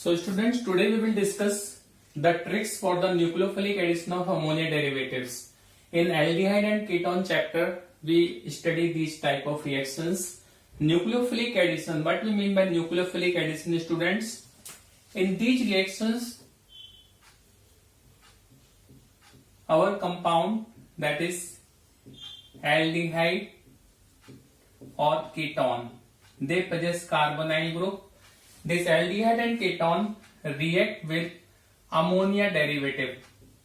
So students, today we will discuss the tricks for the nucleophilic addition of ammonia derivatives. In aldehyde and ketone chapter, we study these type of reactions. Nucleophilic addition, what we mean by nucleophilic addition, students? In these reactions, our compound, that is aldehyde or ketone, they possess carbonyl group. This aldehyde and ketone react with ammonia derivative.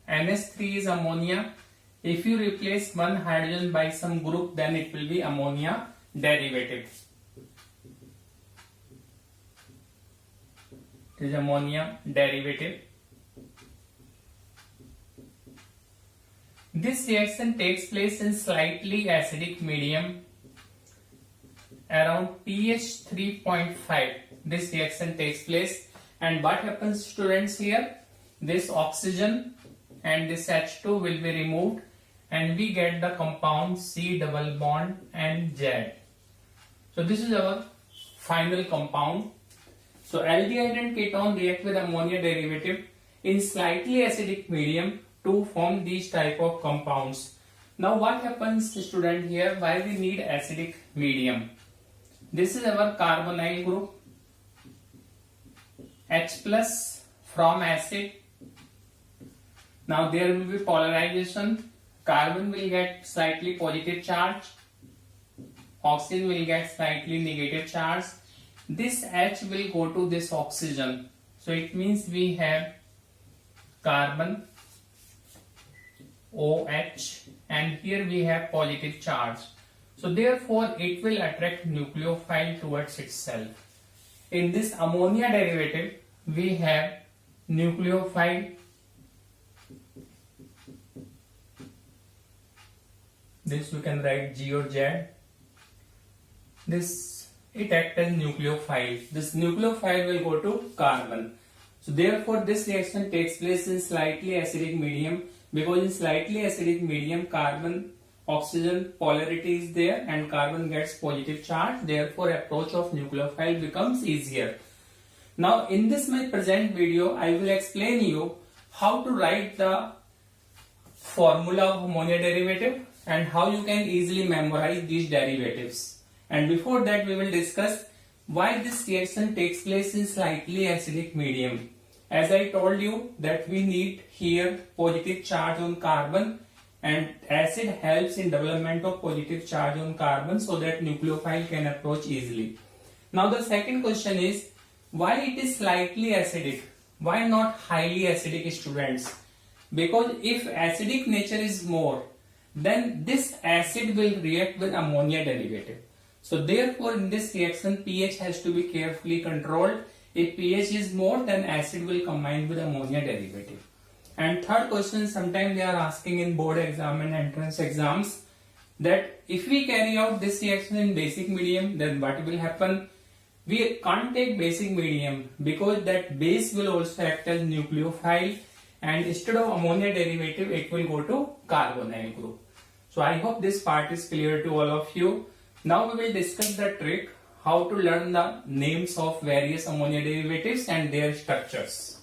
NH3 is ammonia. If you replace one hydrogen by some group, then it will be ammonia derivative. It is ammonia derivative. This reaction takes place in slightly acidic medium around pH 3.5. This reaction takes place, and what happens, students, here? This oxygen and this H2 will be removed and we get the compound C double bond and Z. So this is our final compound. So aldehyde and ketone react with ammonia derivative in slightly acidic medium to form these type of compounds. Now what happens, student, here? Why we need acidic medium? This is our carbonyl group, H plus from acid. Now there will be polarization. Carbon will get slightly positive charge, oxygen will get slightly negative charge. This H will go to this oxygen, so it means we have carbon OH, and here we have positive charge. So therefore it will attract nucleophile towards itself. In this ammonia derivative, we have nucleophile. This we can write G or Z. This, it acts as nucleophile. This nucleophile will go to carbon. So therefore this reaction takes place in slightly acidic medium, because in slightly acidic medium carbon oxygen polarity is there and carbon gets positive charge. Therefore approach of nucleophile becomes easier. Now in this my present video, I will explain you how to write the formula of ammonia derivative and how you can easily memorize these derivatives. And before that we will discuss why this reaction takes place in slightly acidic medium. As I told you that we need here positive charge on carbon, and acid helps in development of positive charge on carbon so that nucleophile can approach easily. Now the second question is, why it is slightly acidic? Why not highly acidic, students? Because if acidic nature is more, then this acid will react with ammonia derivative. So therefore in this reaction pH has to be carefully controlled. If pH is more, then acid will combine with ammonia derivative. And third question, sometimes they are asking in board exam and entrance exams that if we carry out this reaction in basic medium, then what will happen? We can't take basic medium because that base will also act as nucleophile, and instead of ammonia derivative it will go to carbonyl group. So I hope this part is clear to all of you. Now we will discuss the trick how to learn the names of various ammonia derivatives and their structures.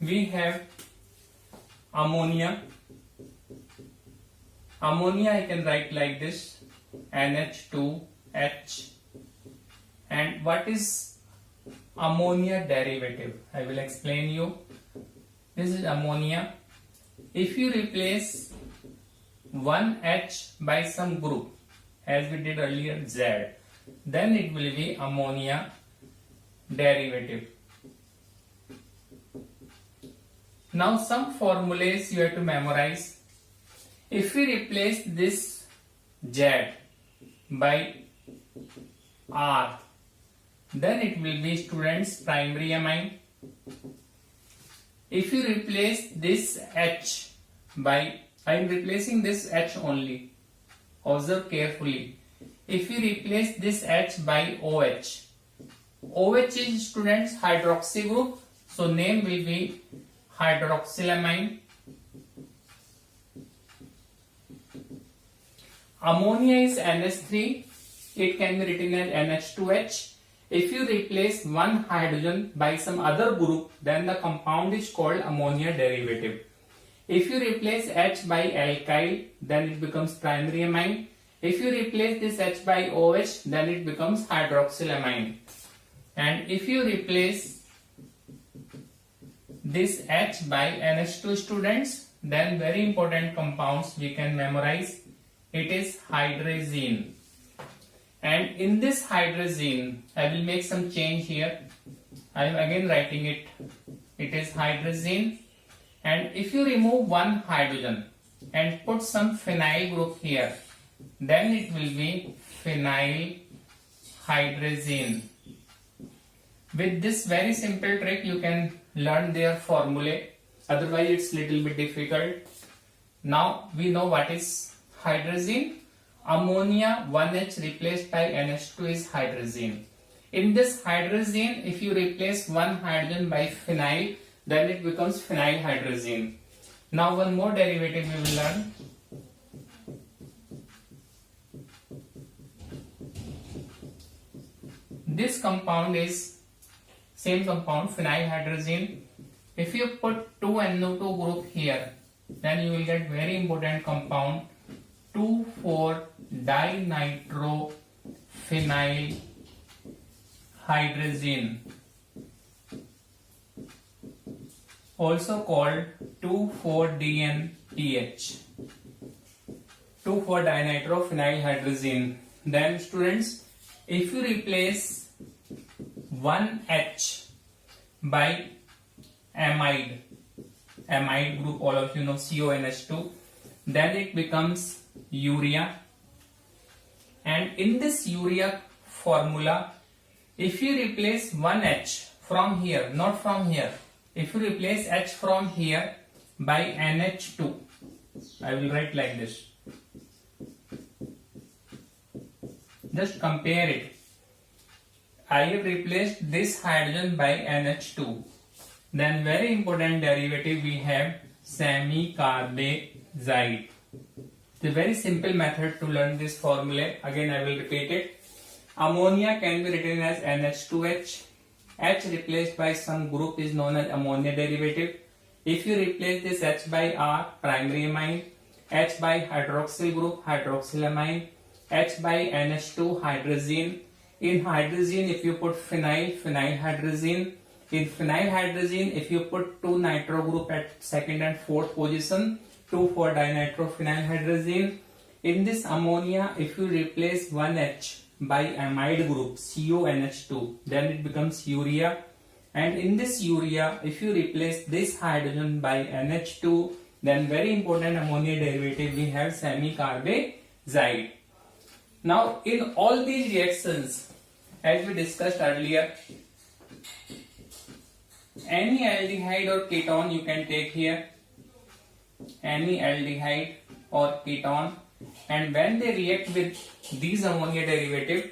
We have ammonia. Ammonia I can write like this, NH2H. And what is ammonia derivative? I will explain you. This is ammonia. If you replace one H by some group, as we did earlier Z, then it will be ammonia derivative. Now some formulas you have to memorize. If we replace this Z by R, then it will be, students, primary amine. If you replace this H by, I am replacing this H only, observe carefully. If you replace this H by OH, OH is, students, hydroxy group, so name will be hydroxylamine. ammonia is NH3. It can be written as NH2H. If you replace one hydrogen by some other group, then the compound is called ammonia derivative. If you replace H by alkyl, then it becomes primary amine. If you replace this H by OH, then it becomes hydroxylamine. And if you replace this H by NH2 students, then very important compounds we can memorize. It is hydrazine. And in this hydrazine, I will make some change here. I am again writing it. It is hydrazine. And if you remove one hydrogen and put some phenyl group here, then it will be phenyl hydrazine. With this very simple trick, you can learn their formulae. Otherwise, it's little bit difficult. Now we know what is hydrazine. Ammonia 1H replaced by NH2 is hydrazine. In this hydrazine, if you replace one hydrogen by phenyl, then it becomes phenylhydrazine. Now one more derivative we will learn. This compound is same compound, phenylhydrazine. If you put 2NO2 group here, then you will get very important compound 2,4-dinitrophenylhydrazine, also called 2,4-DNPH, 2,4-dinitrophenylhydrazine. Then students, if you replace one H by amide group, all of you know CONH2, then it becomes urea. And in this urea formula, if you replace one H from here, not from here, if you replace H from here by NH2, I will write like this. Just compare it. I have replaced this hydrogen by NH2. Then very important derivative we have semicarbazide. It's a very simple method to learn this formula. Again I will repeat it. Ammonia can be written as NH2H. H replaced by some group is known as ammonia derivative. If you replace this H by R, primary amine. H by hydroxyl group, hydroxylamine. H by NH2, hydrazine. In hydrazine, if you put phenyl, phenylhydrazine. In phenylhydrazine, if you put two nitro group at second and fourth position, 2,4-dinitrophenylhydrazine. In this ammonia, if you replace one H by amide group, CONH2, then it becomes urea. And in this urea, if you replace this hydrogen by NH2, then very important ammonia derivative we have semicarbazide. Now in all these reactions, as we discussed earlier, any aldehyde or ketone you can take here, any aldehyde or ketone, and when they react with these ammonia derivative,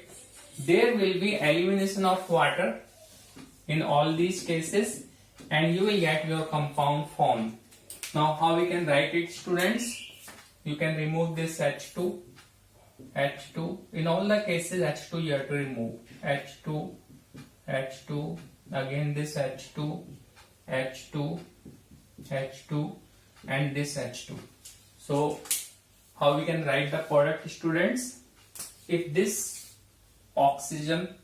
there will be elimination of water in all these cases and you will get your compound formed. Now how we can write it, students? You can remove this H2. In all the cases H2 you have to remove. H2, again this H2, and this H2. So how we can write the product, students? If this oxygen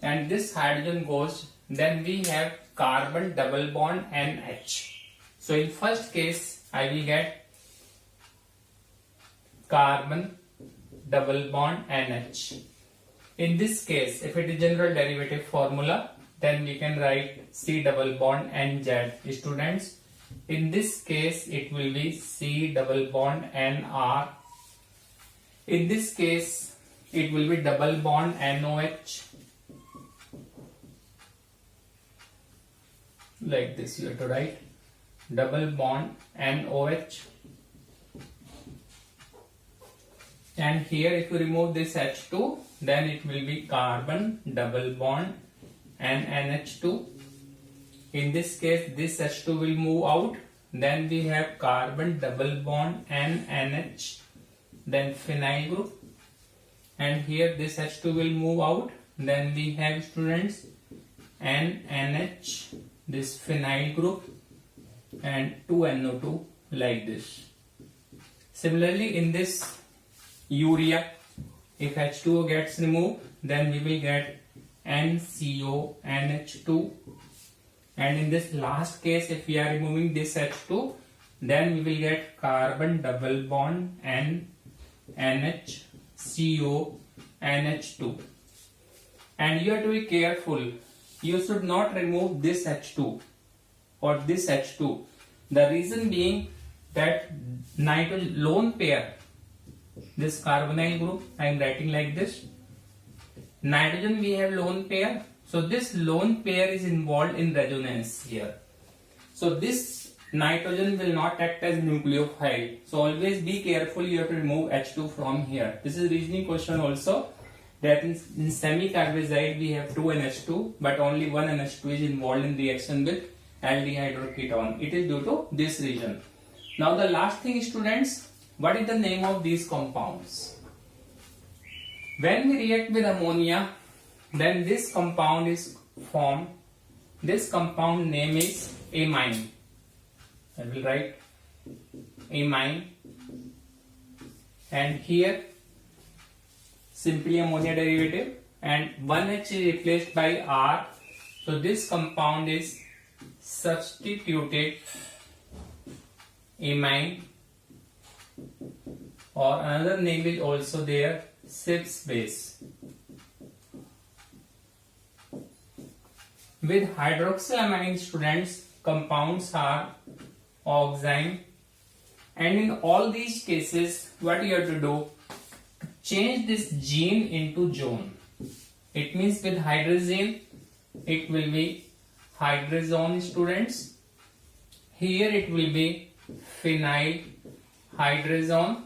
and this hydrogen goes, then we have carbon double bond NH. So in first case I will get carbon double bond NH. In this case, if it is general derivative formula, then we can write C double bond NZ. Students, in this case it will be C double bond NR. In this case it will be double bond NOH. Like this you have to write double bond NOH. And here if you remove this H2, then it will be carbon double bond and NH2. In this case this H2 will move out, then we have carbon double bond and NH. then phenyl group, and here this H2 will move out. Then we have students NNH, this phenyl group, and 2NO2 like this. Similarly, in this urea, if H2O gets removed, then we will get NCONH2, and in this last case, if we are removing this H2, then we will get carbon double bond NHCONH2. And you have to be careful. You should not remove this H2 or this H2. The reason being that nitrogen lone pair, this carbonyl group, I am writing like this. Nitrogen we have lone pair. So this lone pair is involved in resonance here. So this nitrogen will not act as nucleophile. So always be careful, you have to remove H2 from here. This is reasoning question also, that in semi-carbazide we have 2 NH2, but only 1 NH2 is involved in reaction with aldehyde or ketone. It is due to this reason. Now the last thing, students, what is the name of these compounds? When we react with ammonia, then this compound is formed. This compound name is amine. I will write amine, and here simply ammonia derivative, and 1H is replaced by R. So this compound is substituted amine, or another name is also there, Schiff's base. With hydroxylamine, students, compounds are oxime, and in all these cases what you have to do, change this gene into zone. It means with hydrazine it will be hydrazone, students. Here it will be phenyl hydrazone.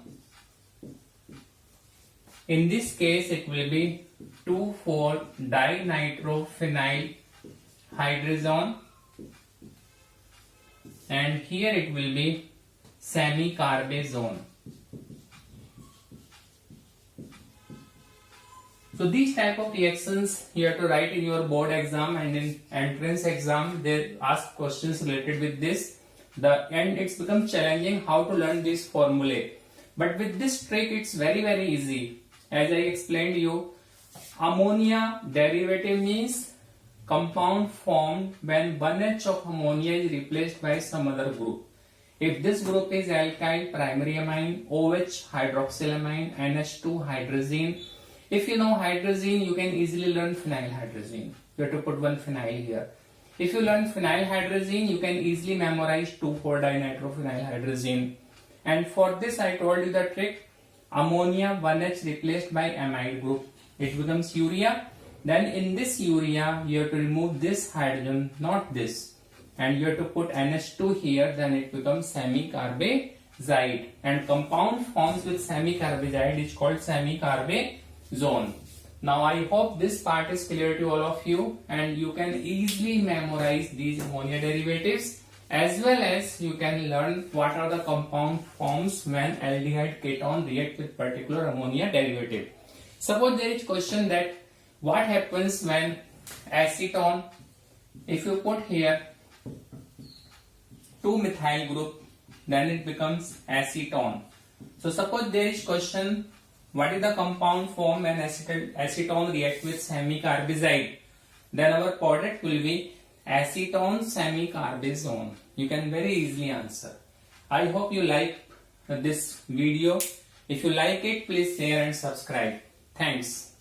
In this case it will be 2,4-dinitrophenyl hydrazone, and here it will be semi-carbazone. So these type of reactions you have to write in your board exam, and in entrance exam they ask questions related with this. And it's become challenging how to learn this formulae. But with this trick it's very easy. As I explained you, ammonia derivative means compound formed when 1H of ammonia is replaced by some other group. If this group is alkyl primary amine, OH hydroxylamine, NH2 hydrazine. If you know hydrazine, you can easily learn phenylhydrazine. You have to put one phenyl here. If you learn phenylhydrazine, you can easily memorize 2,4-dinitrophenylhydrazine. And for this I told you the trick. Ammonia 1H replaced by amide group. It becomes urea. Then in this urea, you have to remove this hydrogen, not this. And you have to put NH2 here, then it becomes semi-carbazide. And compound forms with semi-carbazide is called semi-carbazone. Now I hope this part is clear to all of you, and you can easily memorize these ammonia derivatives, as well as you can learn what are the compound forms when aldehyde ketone react with particular ammonia derivative. Suppose there is question that what happens when acetone, if you put here 2-methyl group, then it becomes acetone. So suppose there is question, what is the compound form when acetone react with semi-carbazide? Then our product will be acetone semi-carbazone. You can very easily answer. I hope you like this video. If you like it, please share and subscribe. Thanks.